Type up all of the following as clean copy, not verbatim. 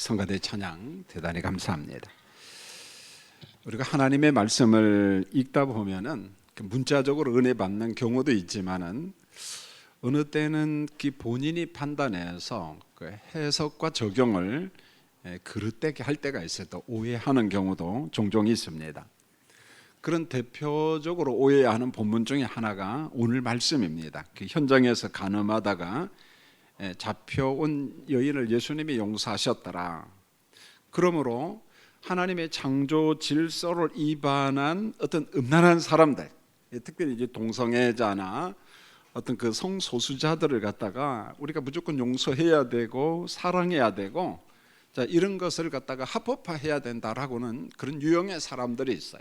성가대 찬양 대단히 감사합니다. 우리가 하나님의 말씀을 읽다 보면은 문자적으로 은혜 받는 경우도 있지만은 어느 때는 본인이 판단해서 그 해석과 적용을 그릇되게 할 때가 있어요. 또 오해하는 경우도 종종 있습니다. 그런 대표적으로 오해하는 본문 중에 하나가 오늘 말씀입니다. 그 현장에서 간음하다가 잡혀온 여인을 예수님이 용서하셨더라. 그러므로 하나님의 창조 질서를 위반한 어떤 음란한 사람들, 특별히 이제 동성애자나 어떤 그 성소수자들을 갖다가 우리가 무조건 용서해야 되고 사랑해야 되고, 자, 이런 것을 갖다가 합법화해야 된다라고는 그런 유형의 사람들이 있어요.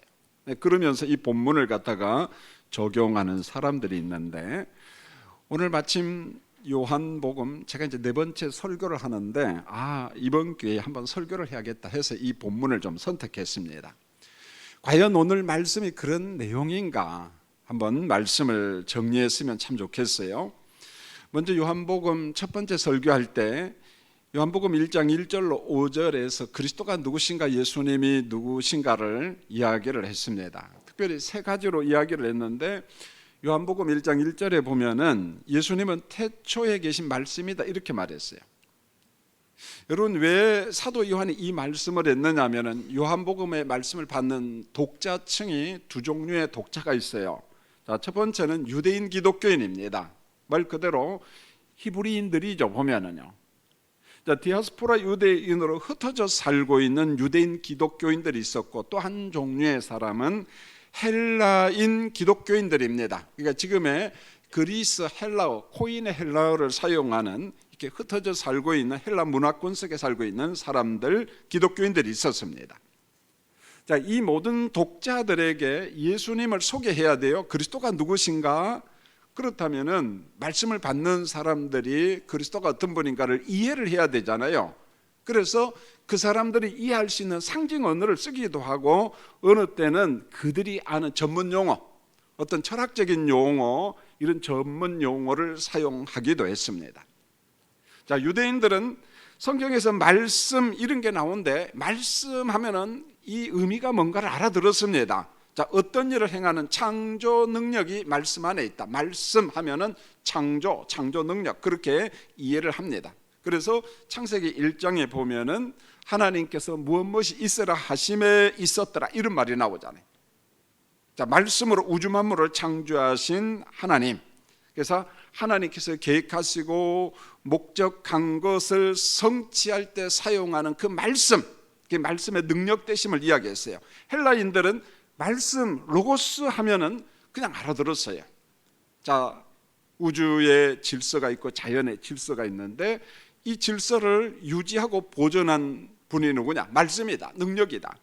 그러면서 이 본문을 갖다가 적용하는 사람들이 있는데, 오늘 마침 요한복음 제가 이제 4번째 설교를 하는데 이번 기회에 한번 설교를 해야겠다 해서 이 본문을 좀 선택했습니다. 과연 오늘 말씀이 그런 내용인가 한번 말씀을 정리했으면 참 좋겠어요. 먼저 요한복음 첫 번째 설교할 때 요한복음 1장 1절로 5절에서 그리스도가 누구신가, 예수님이 누구신가를 이야기를 했습니다. 특별히 3가지로 이야기를 했는데, 요한복음 1장 1절에 보면은 예수님은 태초에 계신 말씀이다 이렇게 말했어요. 여러분, 왜 사도 요한이 이 말씀을 했느냐 하면은 요한복음의 말씀을 받는 독자층이 2종류의 독자가 있어요. 자, 첫 번째는 유대인 기독교인입니다. 말 그대로 히브리인들이죠. 보면은요, 자, 디아스포라 유대인으로 흩어져 살고 있는 유대인 기독교인들이 있었고, 또 한 종류의 사람은 헬라인 기독교인들입니다. 그러니까 지금의 그리스 헬라어, 코인의 헬라어를 사용하는 이렇게 흩어져 살고 있는 헬라 문화권 속에 살고 있는 사람들, 기독교인들이 있었습니다. 자, 이 모든 독자들에게 예수님을 소개해야 돼요. 그리스도가 누구신가? 그렇다면은 말씀을 받는 사람들이 그리스도가 어떤 분인가를 이해를 해야 되잖아요. 그래서 그 사람들이 이해할 수 있는 상징 언어를 쓰기도 하고, 어느 때는 그들이 아는 전문 용어, 어떤 철학적인 용어, 이런 전문 용어를 사용하기도 했습니다. 자, 유대인들은 성경에서 말씀 이런 게 나오는데, 말씀하면은 이 의미가 뭔가를 알아들었습니다. 자, 어떤 일을 행하는 창조 능력이 말씀 안에 있다. 말씀하면은 창조 능력, 그렇게 이해를 합니다. 그래서 창세기 1장에 보면은 하나님께서 무엇이 있으라 하심에 있었더라 이런 말이 나오잖아요. 자, 말씀으로 우주 만물을 창조하신 하나님, 그래서 하나님께서 계획하시고 목적한 것을 성취할 때 사용하는 그 말씀, 그 말씀의 능력 되심을 이야기했어요. 헬라인들은 말씀, 로고스 하면은 그냥 알아들었어요. 자, 우주의 질서가 있고 자연의 질서가 있는데, 이 질서를 유지하고 보존한 분이 누구냐? 말씀이다, 능력이다.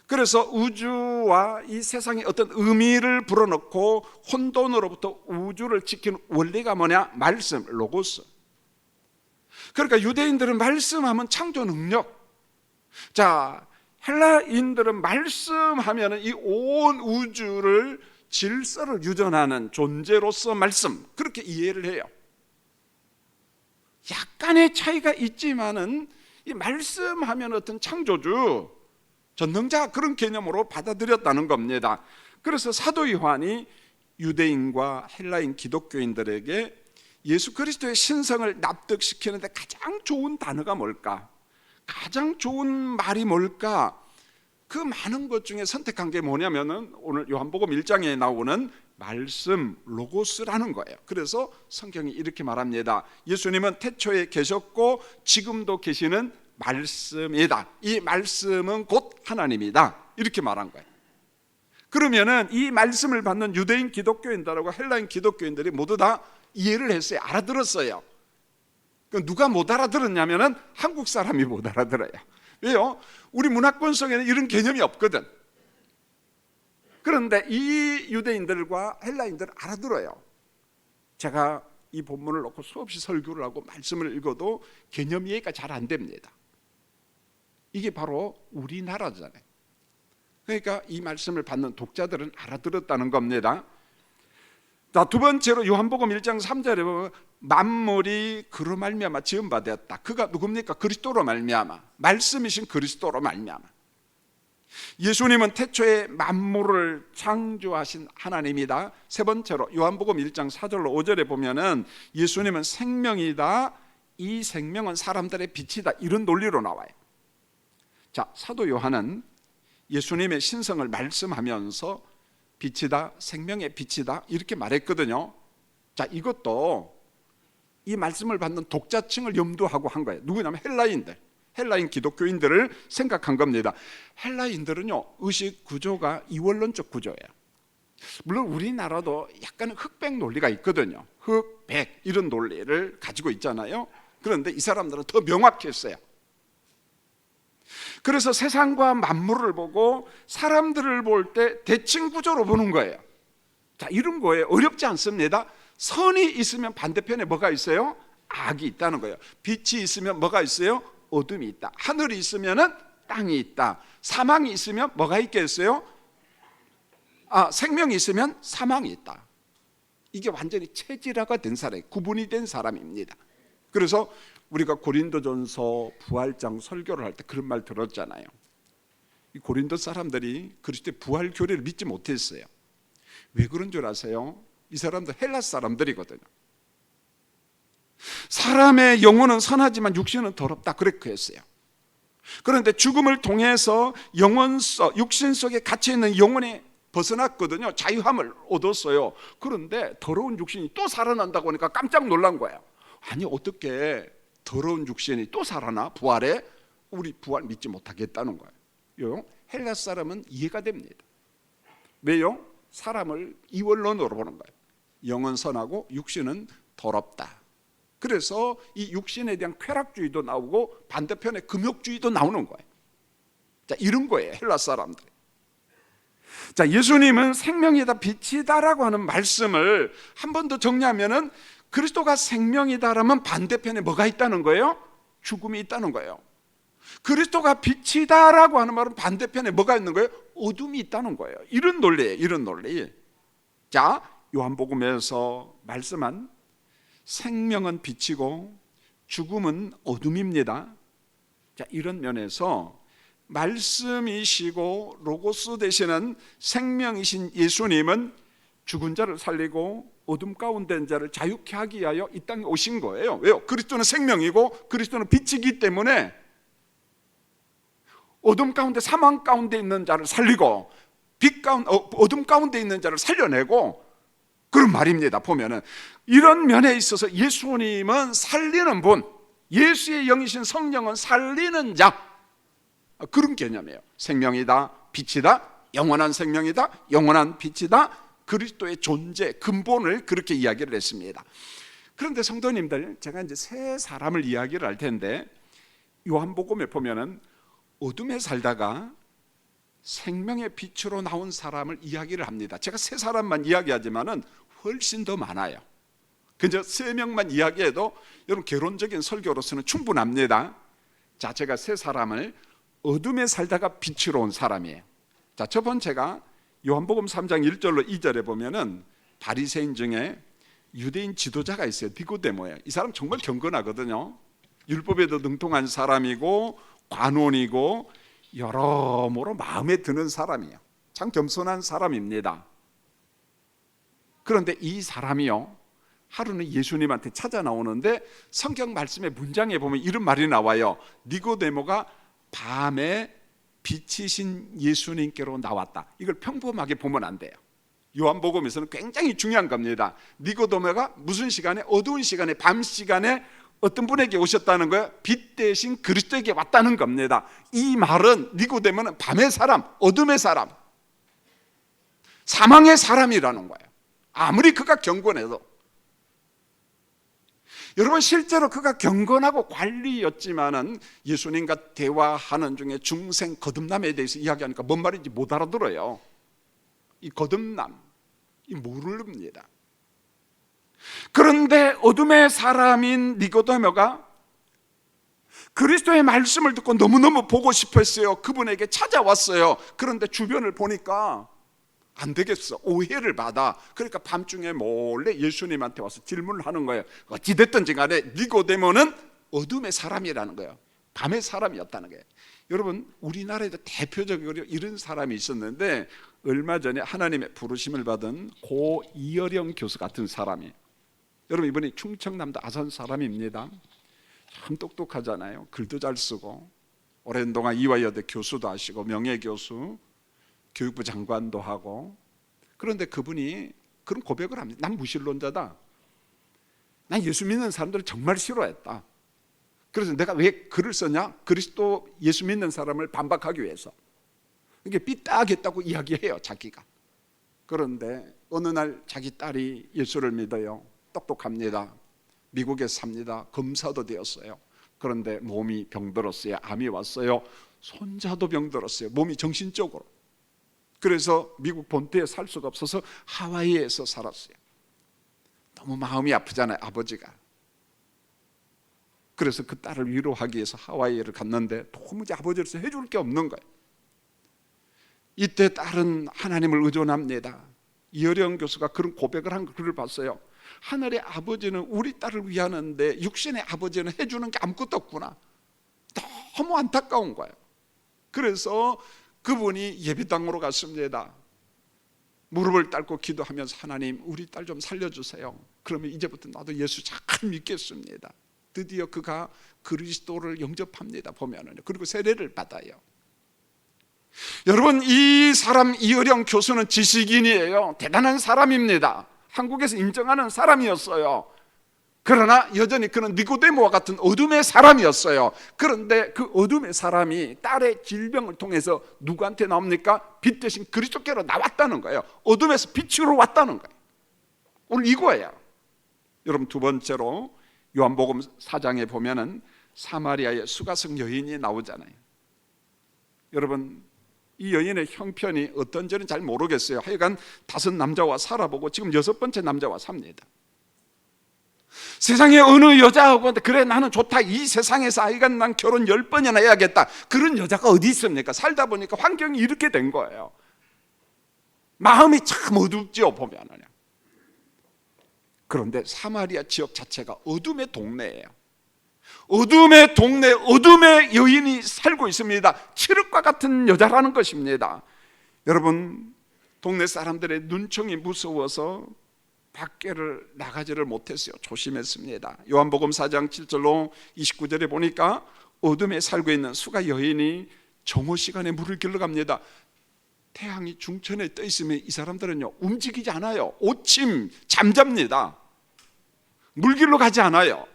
그래서 우주와 이 세상에 어떤 의미를 불어넣고 혼돈으로부터 우주를 지키는 원리가 뭐냐? 말씀, 로고스. 그러니까 유대인들은 말씀하면 창조 능력, 자, 헬라인들은 말씀하면 이 온 우주를 질서를 유전하는 존재로서 말씀, 그렇게 이해를 해요. 약간의 차이가 있지만은 이 말씀하면 어떤 창조주, 전능자, 그런 개념으로 받아들였다는 겁니다. 그래서 사도 요한이 유대인과 헬라인 기독교인들에게 예수 그리스도의 신성을 납득시키는데 가장 좋은 단어가 뭘까? 가장 좋은 말이 뭘까? 그 많은 것 중에 선택한 게 뭐냐면은 오늘 요한복음 1장에 나오는 말씀, 로고스라는 거예요. 그래서 성경이 이렇게 말합니다. 예수님은 태초에 계셨고 지금도 계시는 말씀이다. 이 말씀은 곧 하나님이다. 이렇게 말한 거예요. 그러면은 이 말씀을 받는 유대인 기독교인들하고 헬라인 기독교인들이 모두 다 이해를 했어요. 알아들었어요. 누가 못 알아들었냐면은 한국 사람이 못 알아들어요. 왜요? 우리 문화권 속에는 이런 개념이 없거든. 그런데 이 유대인들과 헬라인들 알아들어요. 제가 이 본문을 놓고 수없이 설교를 하고 말씀을 읽어도 개념 이해가 잘 안 됩니다. 이게 바로 우리나라잖아요. 그러니까 이 말씀을 받는 독자들은 알아들었다는 겁니다. 자, 두 번째로 요한복음 1장 3절에 보면 만물이 그로 말미암아 지은 바 되었다. 그가 누굽니까? 그리스도로 말미암아, 말씀이신 그리스도로 말미암아. 예수님은 태초에 만물을 창조하신 하나님이다. 세 번째로 요한복음 1장 4절로 5절에 보면은 예수님은 생명이다. 이 생명은 사람들의 빛이다. 이런 논리로 나와요. 자, 사도 요한은 예수님의 신성을 말씀하면서 빛이다, 생명의 빛이다 이렇게 말했거든요. 자, 이것도 이 말씀을 받는 독자층을 염두하고 한 거예요. 누구냐면 헬라인 기독교인들을 생각한 겁니다. 헬라인들은요, 의식 구조가 이원론적 구조예요. 물론 우리나라도 약간 흑백 논리가 있거든요. 흑백 이런 논리를 가지고 있잖아요. 그런데 이 사람들은 더 명확했어요. 그래서 세상과 만물을 보고 사람들을 볼 때 대칭 구조로 보는 거예요. 자, 이런 거에 어렵지 않습니다. 선이 있으면 반대편에 뭐가 있어요? 악이 있다는 거예요. 빛이 있으면 뭐가 있어요? 어둠이 있다. 하늘이 있으면 땅이 있다. 사망이 있으면 뭐가 있겠어요? 생명이 있으면 사망이 있다. 이게 완전히 체질화가 된 사람, 구분이 된 사람입니다. 그래서 우리가 고린도전서 부활장 설교를 할 때 그런 말 들었잖아요. 이 고린도 사람들이 그리스도의 부활 교리를 믿지 못했어요. 왜 그런 줄 아세요? 이 사람들 헬라 사람들이거든요. 사람의 영혼은 선하지만 육신은 더럽다 그렇게 했어요. 그런데 죽음을 통해서 육신 속에 갇혀 있는 영혼이 벗어났거든요. 자유함을 얻었어요. 그런데 더러운 육신이 또 살아난다고 하니까 깜짝 놀란 거예요. 아니, 어떻게 더러운 육신이 또 살아나? 부활에? 우리 부활 믿지 못하겠다는 거예요. 헬라 사람은 이해가 됩니다. 왜요? 사람을 이원론으로 보는 거예요. 영은 선하고 육신은 더럽다. 그래서 이 육신에 대한 쾌락주의도 나오고 반대편에 금욕주의도 나오는 거예요. 자, 이런 거예요, 헬라 사람들. 자, 예수님은 생명이다, 빛이다라고 하는 말씀을 한 번 더 정리하면은 그리스도가 생명이다라면 반대편에 뭐가 있다는 거예요? 죽음이 있다는 거예요. 그리스도가 빛이다라고 하는 말은 반대편에 뭐가 있는 거예요? 어둠이 있다는 거예요. 이런 논리예요, 이런 논리. 자, 요한복음에서 말씀한 생명은 빛이고 죽음은 어둠입니다. 자, 이런 면에서 말씀이시고 로고스 되시는 생명이신 예수님은 죽은 자를 살리고 어둠 가운데 있는 자를 자유케 하기 위하여 이 땅에 오신 거예요. 왜요? 그리스도는 생명이고 그리스도는 빛이기 때문에 어둠 가운데, 사망 가운데 있는 자를 살리고 어둠 가운데 있는 자를 살려내고 그런 말입니다. 보면은 이런 면에 있어서 예수님은 살리는 분, 예수의 영이신 성령은 살리는 자, 그런 개념이에요. 생명이다, 빛이다, 영원한 생명이다, 영원한 빛이다. 그리스도의 존재, 근본을 그렇게 이야기를 했습니다. 그런데 성도님들, 제가 이제 세 사람을 이야기를 할 텐데 요한복음에 보면은 어둠에 살다가 생명의 빛으로 나온 사람을 이야기를 합니다. 제가 세 사람만 이야기하지만은 훨씬 더 많아요. 그저 세 명만 이야기해도 여러분 개론적인 설교로서는 충분합니다. 자, 제가 세 사람을 어둠에 살다가 빛으로 온 사람이에요. 자, 첫 번째가 요한복음 3장 1절로 2절에 보면은 바리새인 중에 유대인 지도자가 있어요. 니고데모예요. 이 사람 정말 경건하거든요. 율법에도 능통한 사람이고 관원이고 여러모로 마음에 드는 사람이에요. 참 겸손한 사람입니다. 그런데 이 사람이요, 하루는 예수님한테 찾아 나오는데 성경 말씀의 문장에 보면 이런 말이 나와요. 니고데모가 밤에 빛이신 예수님께로 나왔다. 이걸 평범하게 보면 안 돼요. 요한복음에서는 굉장히 중요한 겁니다. 니고데모가 무슨 시간에? 어두운 시간에, 밤 시간에 어떤 분에게 오셨다는 거예요? 빛 대신 그리스도에게 왔다는 겁니다. 이 말은 니고데모는 밤의 사람, 어둠의 사람, 사망의 사람이라는 거예요. 아무리 그가 경건해도. 여러분, 실제로 그가 경건하고 관리였지만은 예수님과 대화하는 중에 중생 거듭남에 대해서 이야기하니까 뭔 말인지 못 알아들어요. 이 거듭남, 이 모릅니다. 그런데 어둠의 사람인 니고데모가 그리스도의 말씀을 듣고 너무너무 보고 싶었어요. 그분에게 찾아왔어요. 그런데 주변을 보니까 안 되겠어. 오해를 받아. 그러니까 밤중에 몰래 예수님한테 와서 질문을 하는 거예요. 어찌됐든지 간에 니고데모는 어둠의 사람이라는 거예요. 밤의 사람이었다는 거예요. 여러분, 우리나라에도 대표적으로 이런 사람이 있었는데, 얼마 전에 하나님의 부르심을 받은 고 이어령 교수 같은 사람이, 여러분 이번에 충청남도 아산 사람입니다. 참 똑똑하잖아요. 글도 잘 쓰고, 오랜 동안 이화여대 교수도 하시고 명예교수, 교육부 장관도 하고. 그런데 그분이 그런 고백을 합니다. 난 무신론자다. 난 예수 믿는 사람들을 정말 싫어했다. 그래서 내가 왜 글을 썼냐? 그리스도 예수 믿는 사람을 반박하기 위해서. 이게 삐딱했다고 이야기해요, 자기가. 그런데 어느 날 자기 딸이 예수를 믿어요. 똑똑합니다. 미국에 삽니다. 검사도 되었어요. 그런데 몸이 병들었어요. 암이 왔어요. 손자도 병들었어요. 몸이 정신적으로. 그래서 미국 본토에 살 수가 없어서 하와이에서 살았어요. 너무 마음이 아프잖아요, 아버지가. 그래서 그 딸을 위로하기 위해서 하와이를 갔는데 도무지 아버지로서 해줄 게 없는 거예요. 이때 딸은 하나님을 의존합니다. 이어령 교수가 그런 고백을 한 글을 봤어요. 하늘의 아버지는 우리 딸을 위하는데 육신의 아버지는 해주는 게 아무것도 없구나. 너무 안타까운 거예요. 그래서 그분이 예배당으로 갔습니다. 무릎을 꿇고 기도하면서 하나님, 우리 딸 좀 살려주세요. 그러면 이제부터 나도 예수 잘 믿겠습니다. 드디어 그가 그리스도를 영접합니다. 보면은. 그리고 세례를 받아요. 여러분, 이 사람 이어령 교수는 지식인이에요. 대단한 사람입니다. 한국에서 인정하는 사람이었어요. 그러나 여전히 그는 니고데모와 같은 어둠의 사람이었어요. 그런데 그 어둠의 사람이 딸의 질병을 통해서 누구한테 나옵니까? 빛 대신 그리스도께로 나왔다는 거예요. 어둠에서 빛으로 왔다는 거예요. 오늘 이거예요. 여러분, 두 번째로 요한복음 4장에 보면은 사마리아의 수가성 여인이 나오잖아요. 여러분, 이 여인의 형편이 어떤지는 잘 모르겠어요. 하여간 5 남자와 살아보고 지금 6번째 남자와 삽니다. 세상에 어느 여자하고 그래 나는 좋다, 이 세상에서 아이가 난 결혼 10번이나 해야겠다, 그런 여자가 어디 있습니까? 살다 보니까 환경이 이렇게 된 거예요. 마음이 참 어둡죠, 보면은. 그런데 사마리아 지역 자체가 어둠의 동네예요. 어둠의 동네, 어둠의 여인이 살고 있습니다. 칠흑과 같은 여자라는 것입니다. 여러분, 동네 사람들의 눈총이 무서워서 밖에를 나가지를 못했어요. 조심했습니다. 요한복음 4장 7절로 29절에 보니까 어둠에 살고 있는 수가 여인이 정오 시간에 물을 길러 갑니다. 태양이 중천에 떠 있으면 이 사람들은요 움직이지 않아요. 오침 잠잡니다. 물 길러 가지 않아요.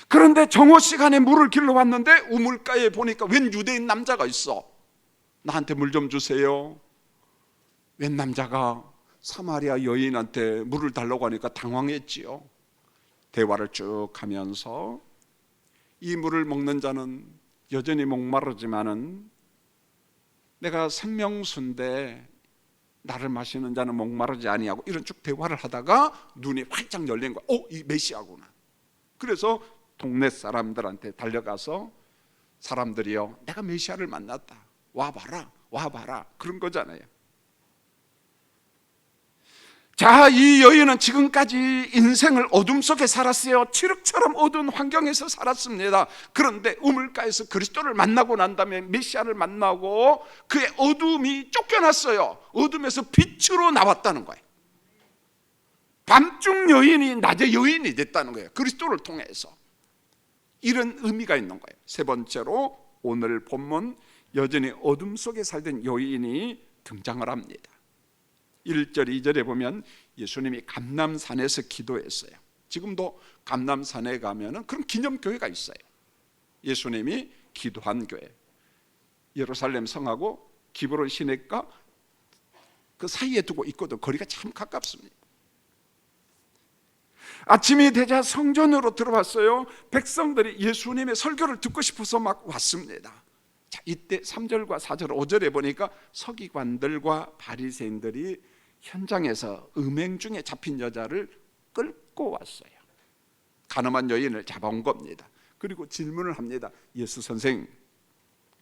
그런데 정오 시간에 물을 길러 왔는데 우물가에 보니까 웬 유대인 남자가 있어. 나한테 물 좀 주세요. 웬 남자가 사마리아 여인한테 물을 달라고 하니까 당황했지요. 대화를 쭉 하면서 이 물을 먹는 자는 여전히 목마르지만은 내가 생명수인데 나를 마시는 자는 목마르지 아니하고, 이런 쭉 대화를 하다가 눈이 활짝 열린 거야. 이 메시아구나. 그래서 동네 사람들한테 달려가서 사람들이요, 내가 메시아를 만났다, 와봐라 와봐라, 그런 거잖아요. 자, 이 여인은 지금까지 인생을 어둠 속에 살았어요. 칠흑처럼 어두운 환경에서 살았습니다. 그런데 우물가에서 그리스도를 만나고 난 다음에 메시아를 만나고 그의 어둠이 쫓겨났어요. 어둠에서 빛으로 나왔다는 거예요. 밤중 여인이 낮의 여인이 됐다는 거예요. 그리스도를 통해서. 이런 의미가 있는 거예요. 세 번째로 오늘 본문, 여전히 어둠 속에 살던 여인이 등장을 합니다. 1절 2절에 보면 예수님이 감람산에서 기도했어요. 지금도 감람산에 가면은 그런 기념교회가 있어요. 예수님이 기도한 교회. 예루살렘 성하고 기브론 시내가 그 사이에 두고 있거든. 거리가 참 가깝습니다. 아침이 되자 성전으로 들어왔어요. 백성들이 예수님의 설교를 듣고 싶어서 막 왔습니다. 자, 이때 3절과 4절 5절에 보니까 서기관들과 바리새인들이 현장에서 음행 중에 잡힌 여자를 끌고 왔어요. 가늠한 여인을 잡아온 겁니다. 그리고 질문을 합니다. 예수 선생,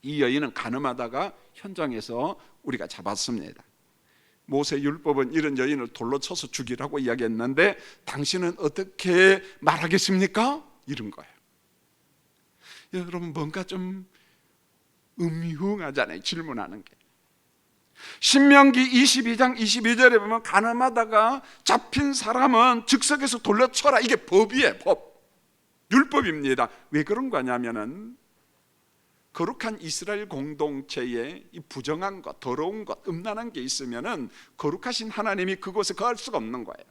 이 여인은 간음하다가 현장에서 우리가 잡았습니다. 모세 율법은 이런 여인을 돌로 쳐서 죽이라고 이야기했는데 당신은 어떻게 말하겠습니까? 이런 거예요. 여러분, 뭔가 좀 음흉하잖아요, 질문하는 게. 신명기 22장 22절에 보면 간음하다가 잡힌 사람은 즉석에서 돌려 쳐라. 이게 법이에요, 법. 율법입니다. 왜 그런 거냐면은 거룩한 이스라엘 공동체에 이 부정한 것, 더러운 것, 음란한 게 있으면은 거룩하신 하나님이 그곳에 거할 수가 없는 거예요.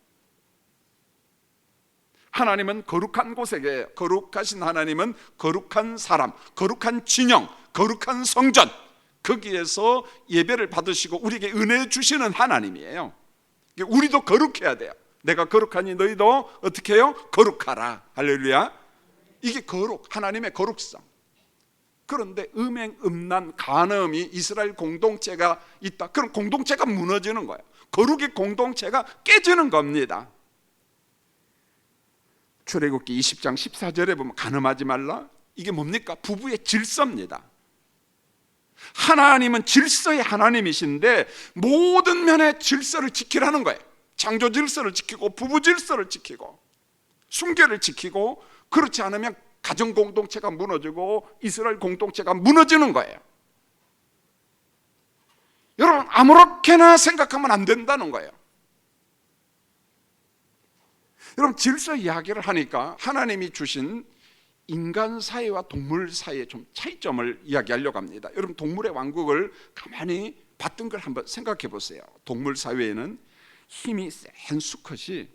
하나님은 거룩한 곳에, 거룩하신 하나님은 거룩한 사람, 거룩한 진영, 거룩한 성전, 거기에서 예배를 받으시고 우리에게 은혜 주시는 하나님이에요. 우리도 거룩해야 돼요. 내가 거룩하니 너희도 어떻게 해요? 거룩하라. 할렐루야. 이게 거룩, 하나님의 거룩성. 그런데 음행, 음란, 간음이 이스라엘 공동체가 있다. 그럼 공동체가 무너지는 거예요. 거룩의 공동체가 깨지는 겁니다. 출애굽기 20장 14절에 보면 간음하지 말라. 이게 뭡니까? 부부의 질서입니다. 하나님은 질서의 하나님이신데 모든 면의 질서를 지키라는 거예요. 창조 질서를 지키고 부부 질서를 지키고 순결을 지키고, 그렇지 않으면 가정 공동체가 무너지고 이스라엘 공동체가 무너지는 거예요. 여러분, 아무렇게나 생각하면 안 된다는 거예요. 여러분, 질서 이야기를 하니까 하나님이 주신 인간 사회와 동물 사이의 좀 차이점을 이야기하려고 합니다. 여러분, 동물의 왕국을 가만히 봤던 걸 한번 생각해 보세요. 동물 사회에는 힘이 센 수컷이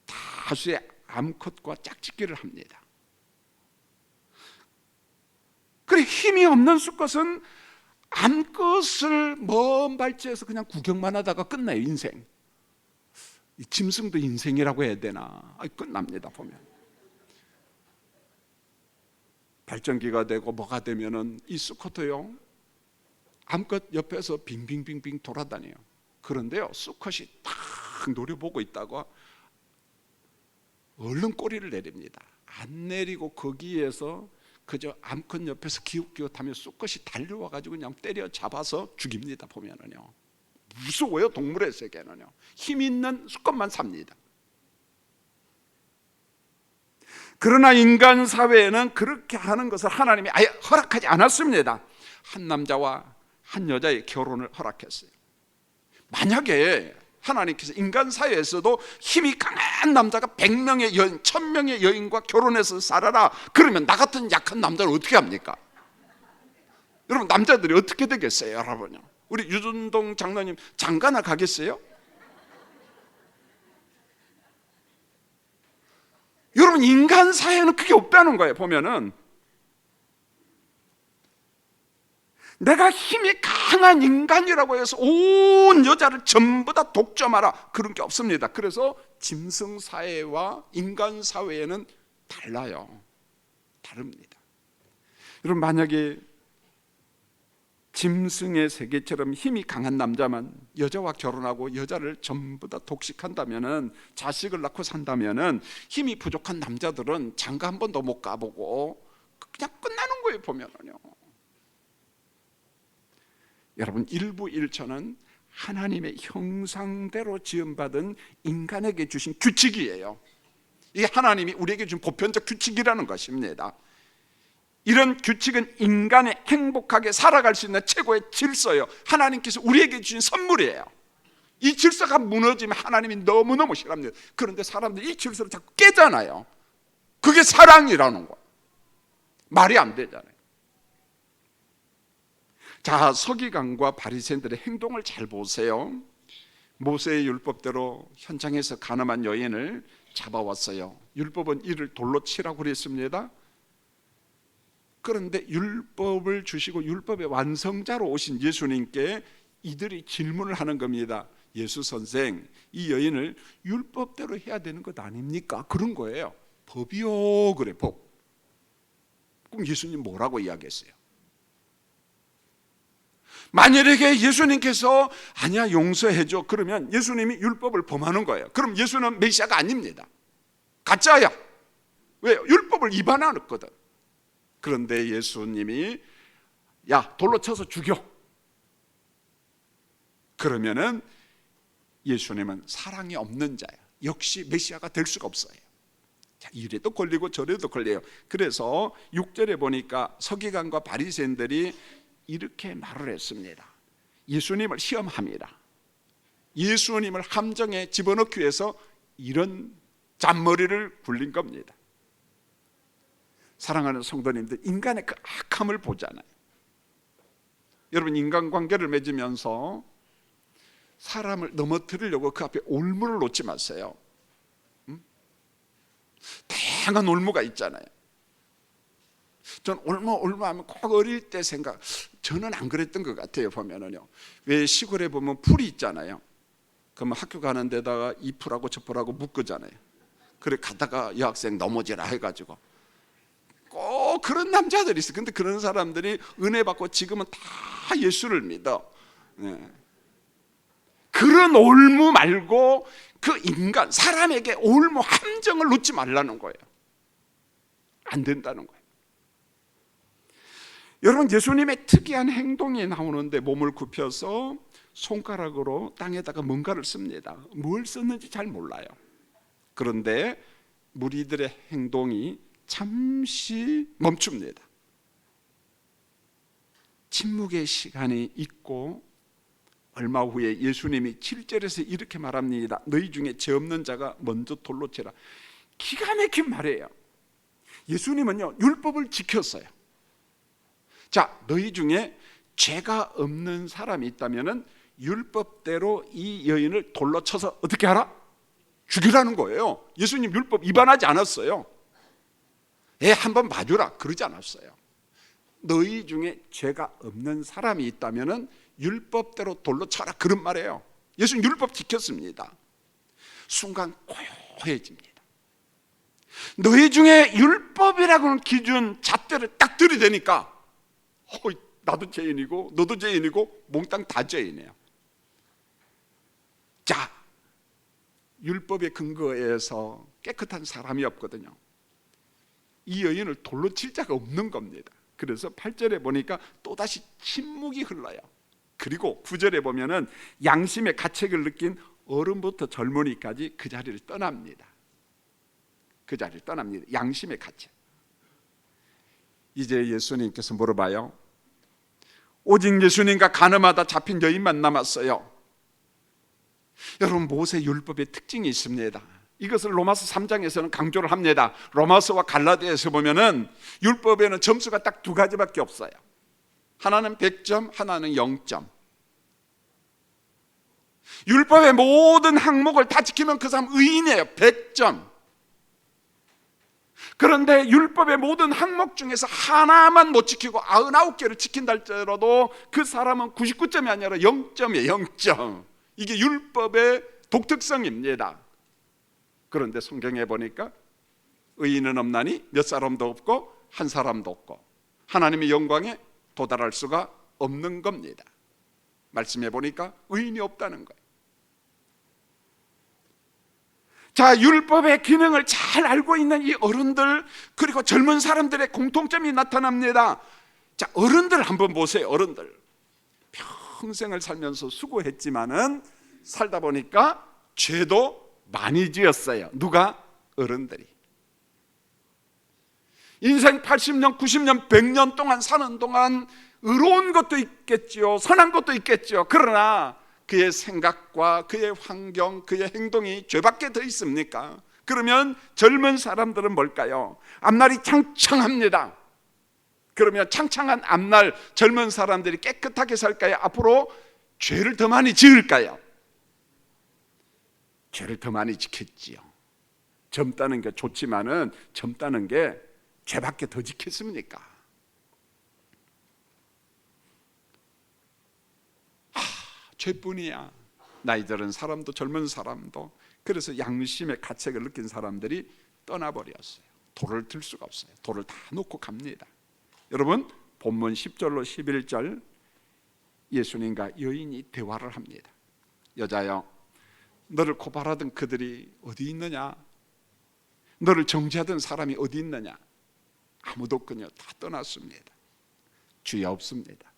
다수의 암컷과 짝짓기를 합니다. 그래, 힘이 없는 수컷은 암컷을 먼 발치에서 그냥 구경만 하다가 끝나요, 인생. 짐승도 인생이라고 해야 되나? 끝납니다, 보면. 발전기가 되고 뭐가 되면은 이 수컷도요, 암컷 옆에서 빙빙빙빙 돌아다녀요. 그런데요, 수컷이 딱 노려보고 있다가 얼른 꼬리를 내립니다. 안 내리고 거기에서 그저 암컷 옆에서 기웃기웃하며 수컷이 달려와가지고 그냥 때려 잡아서 죽입니다, 보면은요. 무서워요, 동물의 세계는요. 힘 있는 수컷만 삽니다. 그러나 인간 사회에는 그렇게 하는 것을 하나님이 아예 허락하지 않았습니다. 한 남자와 한 여자의 결혼을 허락했어요. 만약에 하나님께서 인간 사회에서도 힘이 강한 남자가 100명의 여인, 1000명의 여인과 결혼해서 살아라, 그러면 나 같은 약한 남자를 어떻게 합니까? 여러분, 남자들이 어떻게 되겠어요, 여러분요? 우리 유준동 장로님 장가나 가겠어요? 여러분, 인간 사회는 그게 없다는 거예요. 보면은 내가 힘이 강한 인간이라고 해서 온 여자를 전부 다 독점하라, 그런 게 없습니다. 그래서 짐승 사회와 인간 사회에는 달라요. 다릅니다. 여러분, 만약에 짐승의 세계처럼 힘이 강한 남자만 여자와 결혼하고 여자를 전부 다 독식한다면은, 자식을 낳고 산다면은 힘이 부족한 남자들은 장가 한 번도 못 가보고 그냥 끝나는 거예요, 보면은요. 여러분, 일부일처는 하나님의 형상대로 지음받은 인간에게 주신 규칙이에요. 이게 하나님이 우리에게 준 보편적 규칙이라는 것입니다. 이런 규칙은 인간이 행복하게 살아갈 수 있는 최고의 질서예요. 하나님께서 우리에게 주신 선물이에요. 이 질서가 무너지면 하나님이 너무너무 싫어합니다. 그런데 사람들이 이 질서를 자꾸 깨잖아요. 그게 사랑이라는 거예요. 말이 안 되잖아요. 자, 서기관과 바리새인들의 행동을 잘 보세요. 모세의 율법대로 현장에서 간음한 여인을 잡아왔어요. 율법은 이를 돌로 치라고 그랬습니다. 그런데 율법을 주시고 율법의 완성자로 오신 예수님께 이들이 질문을 하는 겁니다. 예수 선생, 이 여인을 율법대로 해야 되는 것 아닙니까? 그런 거예요. 법이요, 그래, 법. 그럼 예수님 뭐라고 이야기했어요? 만약에 예수님께서 아니야, 용서해줘, 그러면 예수님이 율법을 범하는 거예요. 그럼 예수는 메시아가 아닙니다. 가짜야. 왜? 율법을 위반하거든. 그런데 예수님이 야, 돌로 쳐서 죽여. 그러면은 예수님은 사랑이 없는 자야. 역시 메시아가 될 수가 없어요. 자, 이래도 걸리고 저래도 걸려요. 그래서 6절에 보니까 서기관과 바리새인들이 이렇게 말을 했습니다. 예수님을 시험합니다. 예수님을 함정에 집어넣기 위해서 이런 잔머리를 굴린 겁니다. 사랑하는 성도님들, 인간의 그 악함을 보잖아요. 여러분, 인간관계를 맺으면서 사람을 넘어뜨리려고 그 앞에 올무를 놓지 마세요. 다양한 올무가 있잖아요. 전 올무 하면 꼭 어릴 때 저는 안 그랬던 것 같아요. 보면은요, 왜 시골에 보면 풀이 있잖아요. 그러면 학교 가는 데다가 이 풀하고 저 풀하고 묶으잖아요. 그래 가다가 여학생 넘어지라 해가지고 꼭 그런 남자들이 있어요. 근데 그런 사람들이 은혜 받고 지금은 다 예수를 믿어. 네. 그런 올무 말고 그 인간, 사람에게 올무 함정을 놓지 말라는 거예요. 안 된다는 거예요. 여러분, 예수님의 특이한 행동이 나오는데 몸을 굽혀서 손가락으로 땅에다가 뭔가를 씁니다. 뭘 썼는지 잘 몰라요. 그런데 무리들의 행동이 잠시 멈춥니다. 침묵의 시간이 있고 얼마 후에 예수님이 7절에서 이렇게 말합니다. 너희 중에 죄 없는 자가 먼저 돌로 치라. 기가 막힌 말이에요. 예수님은요, 율법을 지켰어요. 자, 너희 중에 죄가 없는 사람이 있다면은 율법대로 이 여인을 돌로 쳐서 어떻게 하라? 죽이라는 거예요. 예수님 율법 위반하지 않았어요. 한번 봐주라 그러지 않았어요. 너희 중에 죄가 없는 사람이 있다면은 율법대로 돌로 쳐라 그런 말이에요. 예수님 율법 지켰습니다. 순간 고요해집니다. 너희 중에 율법이라고는 기준 잣대를 딱 들이대니까 나도 죄인이고 너도 죄인이고 몽땅 다 죄인이에요. 자, 율법의 근거에서 깨끗한 사람이 없거든요. 이 여인을 돌로 칠 자가 없는 겁니다. 그래서 8절에 보니까 또다시 침묵이 흘러요. 그리고 9절에 보면은 양심의 가책을 느낀 어른부터 젊은이까지 그 자리를 떠납니다. 그 자리를 떠납니다. 양심의 가책. 이제 예수님께서 물어봐요. 오직 예수님과 간음하다 잡힌 여인만 남았어요. 여러분, 모세 율법의 특징이 있습니다. 이것을 로마서 3장에서는 강조를 합니다. 로마서와 갈라디아에서 보면은 율법에는 점수가 딱 두 가지밖에 없어요. 하나는 100점, 하나는 0점. 율법의 모든 항목을 다 지키면 그 사람 의인이에요. 100점. 그런데 율법의 모든 항목 중에서 하나만 못 지키고 99개를 지킨다 할지라도 그 사람은 99점이 아니라 0점이에요. 0점. 이게 율법의 독특성입니다. 그런데 성경에 보니까 의인은 없나니 몇 사람도 없고 한 사람도 없고 하나님의 영광에 도달할 수가 없는 겁니다. 말씀해 보니까 의인이 없다는 거예요. 자, 율법의 기능을 잘 알고 있는 이 어른들, 그리고 젊은 사람들의 공통점이 나타납니다. 자, 어른들 한번 보세요. 어른들 평생을 살면서 수고했지만은 살다 보니까 죄도 많이 지었어요. 누가? 어른들이. 인생 80년, 90년, 100년 동안 사는 동안 의로운 것도 있겠지요, 선한 것도 있겠지요. 그러나 그의 생각과 그의 환경, 그의 행동이 죄밖에 더 있습니까? 그러면 젊은 사람들은 뭘까요? 앞날이 창창합니다. 그러면 창창한 앞날 젊은 사람들이 깨끗하게 살까요? 앞으로 죄를 더 많이 지을까요? 죄를 더 많이 지켰지요. 젊다는 게 좋지만은 젊다는 게 죄밖에 더 지켰습니까? 죄뿐이야. 나이 들은 사람도 젊은 사람도. 그래서 양심의 가책을 느낀 사람들이 떠나버렸어요. 돌을 들 수가 없어요. 돌을 다 놓고 갑니다. 여러분, 본문 10절로 11절 예수님과 여인이 대화를 합니다. 여자여, 너를 고발하던 그들이 어디 있느냐? 너를 정죄하던 사람이 어디 있느냐? 아무도 없군요. 다 떠났습니다. 주여 없습니다.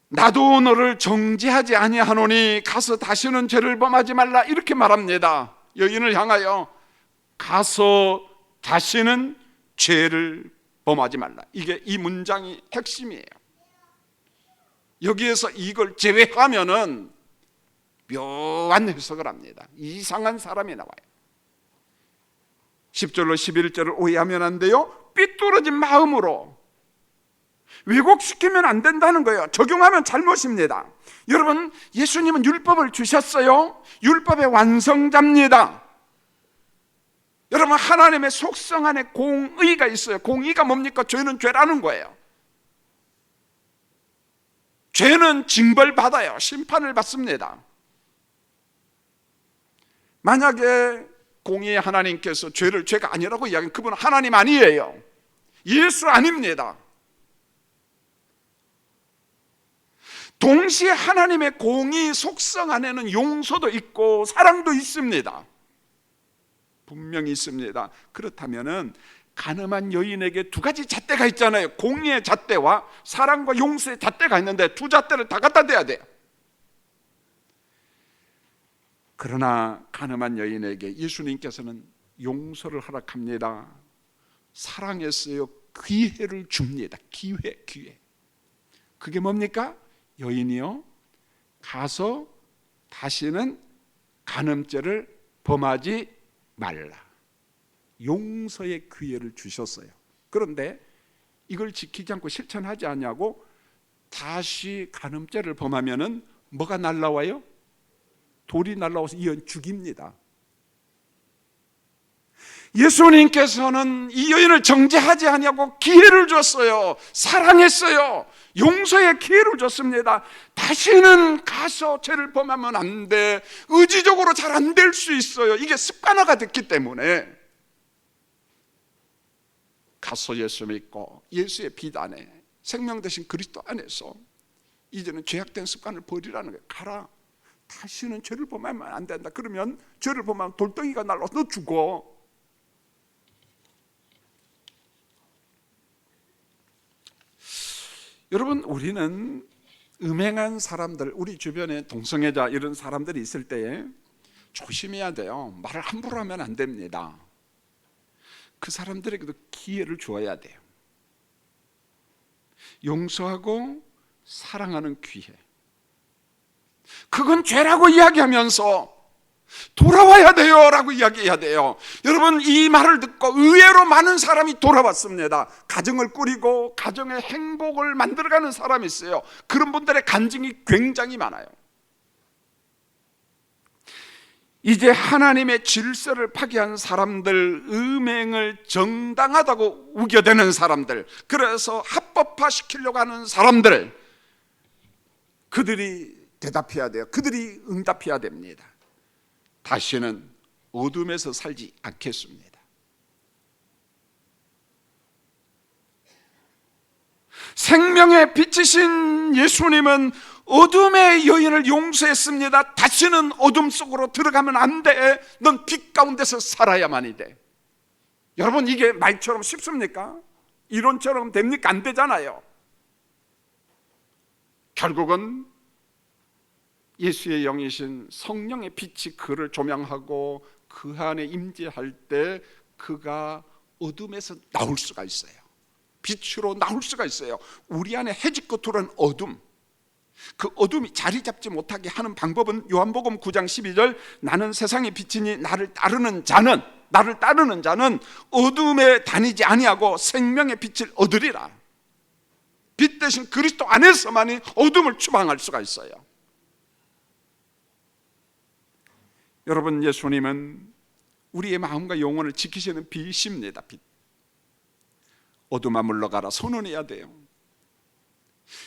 나도 너를 정죄하지 아니하노니 가서 다시는 죄를 범하지 말라, 이렇게 말합니다. 여인을 향하여 가서 다시는 죄를 범하지 말라. 이게 이 문장이 핵심이에요. 여기에서 이걸 제외하면은 묘한 해석을 합니다. 이상한 사람이 나와요. 10절로 11절을 오해하면 안 돼요. 삐뚤어진 마음으로 왜곡시키면 안 된다는 거예요. 적용하면 잘못입니다. 여러분, 예수님은 율법을 주셨어요. 율법의 완성자입니다. 여러분, 하나님의 속성 안에 공의가 있어요. 공의가 뭡니까? 죄는 죄라는 거예요. 죄는 징벌받아요. 심판을 받습니다. 만약에 공의의 하나님께서 죄를 죄가 아니라고 이야기하면 그분은 하나님 아니에요. 예수 아닙니다. 동시에 하나님의 공의 속성 안에는 용서도 있고 사랑도 있습니다. 분명히 있습니다. 그렇다면은 가늠한 여인에게 두 가지 잣대가 있잖아요. 공의의 잣대와 사랑과 용서의 잣대가 있는데 두 잣대를 다 갖다 대야 돼요. 그러나 가늠한 여인에게 예수님께서는 용서를 허락합니다. 사랑했어요. 기회를 줍니다. 기회. 그게 뭡니까? 여인이요, 가서 다시는 간음죄를 범하지 말라. 용서의 기회를 주셨어요. 그런데 이걸 지키지 않고 실천하지 않냐고 다시 간음죄를 범하면은 뭐가 날라와요? 돌이 날라와서 이 여인 죽입니다. 예수님께서는 이 여인을 정죄하지 아니하고 기회를 줬어요. 사랑했어요. 용서의 기회를 줬습니다. 다시는 가서 죄를 범하면 안 돼. 의지적으로 잘 안 될 수 있어요. 이게 습관화가 됐기 때문에 가서 예수 믿고 예수의 빛 안에 생명 되신 그리스도 안에서 이제는 죄악된 습관을 버리라는 거예요. 가라. 다시는 죄를 범하면 안 된다. 그러면 죄를 범하면 돌덩이가 날라와서 너 죽어. 여러분, 우리는 음행한 사람들, 우리 주변에 동성애자 이런 사람들이 있을 때에 조심해야 돼요. 말을 함부로 하면 안 됩니다. 그 사람들에게도 기회를 주어야 돼요. 용서하고 사랑하는 기회. 그건 죄라고 이야기하면서 돌아와야 돼요 라고 이야기해야 돼요. 여러분, 이 말을 듣고 의외로 많은 사람이 돌아왔습니다. 가정을 꾸리고 가정의 행복을 만들어가는 사람이 있어요. 그런 분들의 간증이 굉장히 많아요. 이제 하나님의 질서를 파괴한 사람들, 음행을 정당하다고 우겨대는 사람들, 그래서 합법화시키려고 하는 사람들, 그들이 대답해야 돼요. 그들이 응답해야 됩니다. 다시는 어둠에서 살지 않겠습니다. 생명의 빛이신 예수님은 어둠의 여인을 용서했습니다. 다시는 어둠 속으로 들어가면 안 돼. 넌 빛 가운데서 살아야만이 돼. 여러분, 이게 말처럼 쉽습니까? 이론처럼 됩니까? 안 되잖아요. 결국은 예수의 영이신 성령의 빛이 그를 조명하고 그 안에 임재할 때 그가 어둠에서 나올 수가 있어요. 빛으로 나올 수가 있어요. 우리 안에 해짓고 들어온 어둠, 그 어둠이 자리 잡지 못하게 하는 방법은 요한복음 9장 12절 나는 세상의 빛이니 나를 따르는 자는 어둠에 다니지 아니하고 생명의 빛을 얻으리라. 빛 대신 그리스도 안에서만이 어둠을 추방할 수가 있어요. 여러분, 예수님은 우리의 마음과 영혼을 지키시는 빛입니다. 빛. 어둠아 물러가라 선언해야 돼요.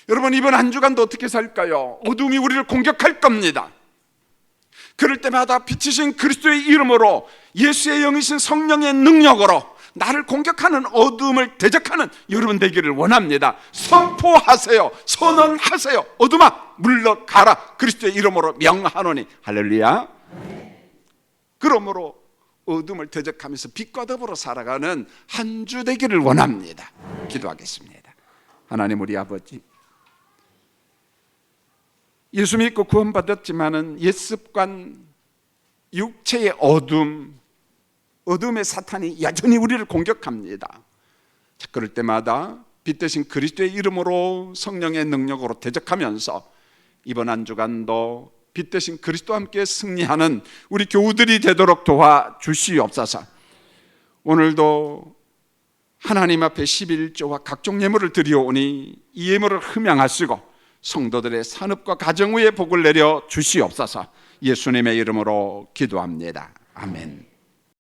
여러분, 이번 한 주간도 어떻게 살까요? 어둠이 우리를 공격할 겁니다. 그럴 때마다 빛이신 그리스도의 이름으로 예수의 영이신 성령의 능력으로 나를 공격하는 어둠을 대적하는 여러분 되기를 원합니다. 선포하세요. 선언하세요. 어둠아 물러가라. 그리스도의 이름으로 명하노니. 할렐루야. 그러므로 어둠을 대적하면서 빛과 더불어 살아가는 한 주 되기를 원합니다. 기도하겠습니다. 하나님 우리 아버지, 예수 믿고 구원받았지만은 옛습관, 육체의 어둠의 사탄이 여전히 우리를 공격합니다. 그럴 때마다 빛 대신 그리스도의 이름으로 성령의 능력으로 대적하면서 이번 한 주간도 빛 대신 그리스도와 함께 승리하는 우리 교우들이 되도록 도와주시옵소서. 오늘도 하나님 앞에 11조와 각종 예물을 드리오니 이 예물을 흠양하시고 성도들의 산업과 가정 위에 복을 내려 주시옵소서. 예수님의 이름으로 기도합니다. 아멘.